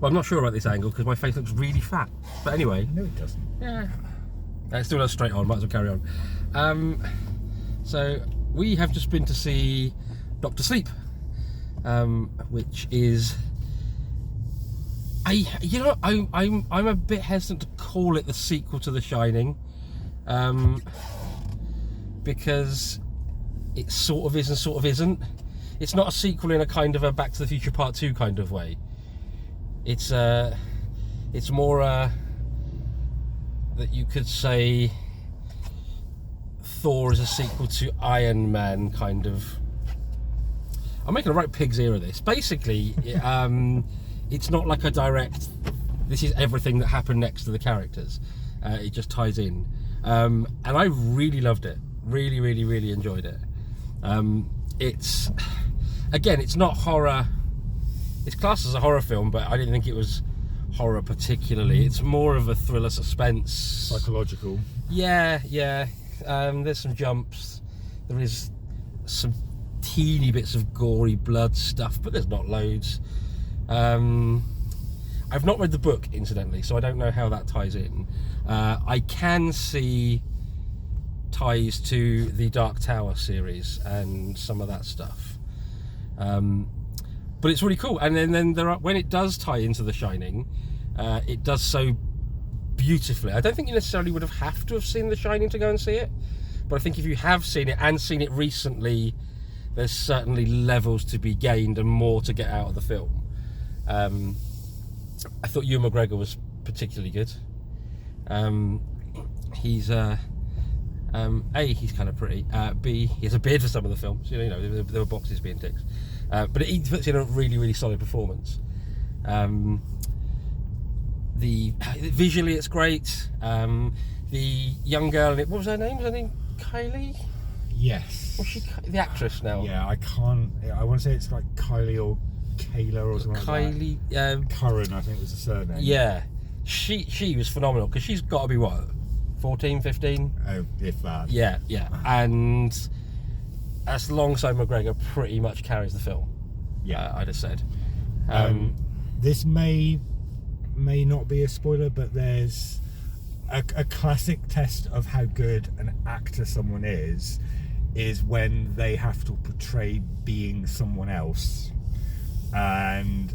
Well, I'm not sure about this angle because my face looks really fat. But anyway. No, it doesn't. Yeah. It still does straight on, might as well carry on. So, we have just been to see Dr. Sleep, which is... I'm a bit hesitant to call it the sequel to The Shining, because it sort of is and sort of isn't. It's not a sequel in a kind of a Back to the Future Part 2 kind of way. It's more that you could say Thor is a sequel to Iron Man, kind of. I'm making a right pig's ear of this. Basically, it's not like a direct, this is everything that happened next to the characters. It just ties in. And I really loved it. Really, really, really enjoyed it. It's, again, it's not horror. It's classed as a horror film, but I didn't think it was horror particularly. It's more of a thriller suspense. Psychological. Yeah. There's some jumps. There is some teeny bits of gory blood stuff, but there's not loads. I've not read the book, incidentally, so I don't know how that ties in. I can see ties to the Dark Tower series and some of that stuff. But it's really cool. And then there are, when it does tie into The Shining, it does so beautifully. I don't think you necessarily would have to have seen The Shining to go and see it, but I think if you have seen it and seen it recently, there's certainly levels to be gained and more to get out of the film. I thought Ewan McGregor was particularly good. He's A, he's kind of pretty. B, he has a beard for some of the films. You know, there were boxes being ticks. But he puts in a really, really solid performance. Visually, it's great. The young girl, what was her name? Was her name Kylie? Yes. Was she the actress now? Yeah, I want to say it's like Kylie or Kayla or something Kylie, like that. Curran, I think was the surname. Yeah. She was phenomenal, because she's got to be, what, 14, 15? Oh, if that. Yeah. And as alongside McGregor, pretty much carries the film. Yeah, I'd have said. This may not be a spoiler, but there's a classic test of how good an actor someone is when they have to portray being someone else. And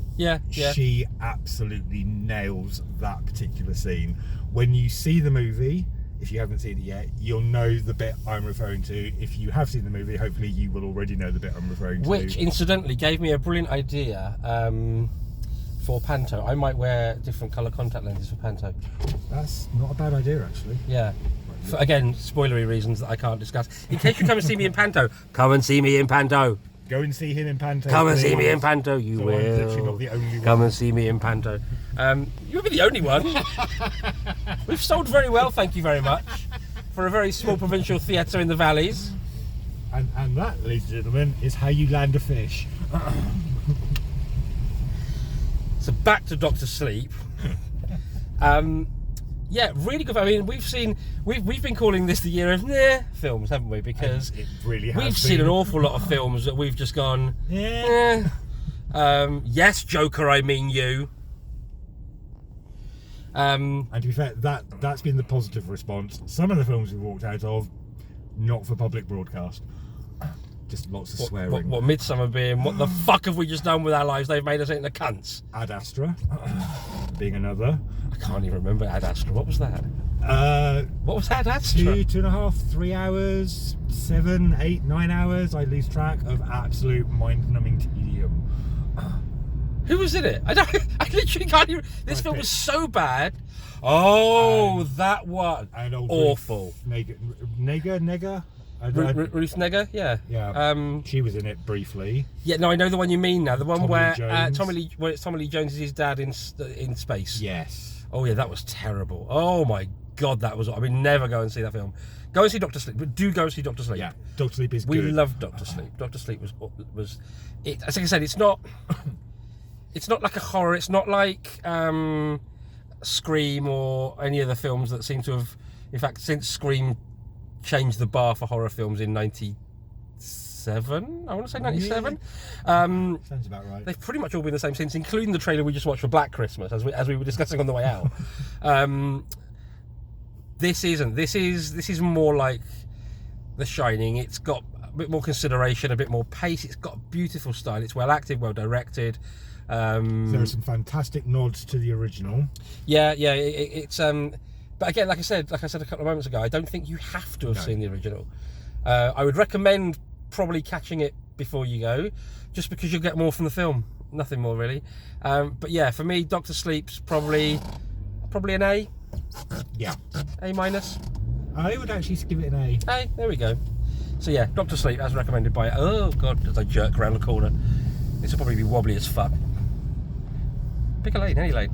she absolutely nails that particular scene. When you see the movie, if you haven't seen it yet, you'll know the bit I'm referring to. If you have seen the movie, hopefully you will already know the bit I'm referring to. Which, incidentally, gave me a brilliant idea for Panto. I might wear different colour contact lenses for Panto. That's not a bad idea, actually. Yeah. For, again, spoilery reasons that I can't discuss. In case you come and see me in Panto, come and see me in Panto. Go and see him in Panto. Come and see me in Panto, you so will. I'm literally not the only one. Come and see me in Panto. You'll be the only one. We've sold very well, thank you very much, for a very small provincial theatre in the valleys. And that, ladies and gentlemen, is how you land a fish. So back to Dr. Sleep. Yeah, really good. I mean, we've been calling this the year of films, haven't we? Because it really has we've seen an awful lot of films that we've just gone, yes, Joker, I mean you. And to be fair, that's been the positive response. Some of the films we walked out of, not for public broadcast. Just lots of swearing. What Midsummer being, what the fuck have we just done with our lives? They've made us into cunts. Ad Astra being another. I can't even remember Ad Astra. What was that? What was Ad Astra? 2.5, 3 hours, 7, 8, 9 hours. I lose track of absolute mind-numbing tedium. Who was in it? I literally can't even. This film was so bad. Oh, that one. Awful. Nega? Ruth Negga, yeah. She was in it briefly. Yeah, no, I know the one you mean now. The one where Tommy Lee Jones is his dad in space. Yes. Oh yeah, that was terrible. Oh my god, that was. I mean, never go and see that film. Go and see Dr. Sleep, but do go and see Dr. Sleep. Yeah, Dr. Sleep is good. We love Dr. Sleep. Dr. Sleep was. It, as I said, it's not. It's not like a horror. It's not like Scream or any of the films that seem to have, in fact, since Scream changed the bar for horror films in 96 97. I want to say 97. Sounds about right. They've pretty much all been the same since, including the trailer we just watched for Black Christmas, as we were discussing on the way out. This isn't. This is more like The Shining. It's got a bit more consideration, a bit more pace. It's got a beautiful style. It's well acted, well directed. There are some fantastic nods to the original. Yeah. It's but again, like I said a couple of moments ago, I don't think you have to have seen the original. I would recommend probably catching it before you go, just because you'll get more from the film. Nothing more really. But yeah, for me, Doctor Sleep's probably an A. Yeah. A minus. I would actually give it an A. Hey, there we go. So yeah, Doctor Sleep as recommended by. Oh god, as I jerk around the corner, this will probably be wobbly as fuck. Pick a lane, any lane.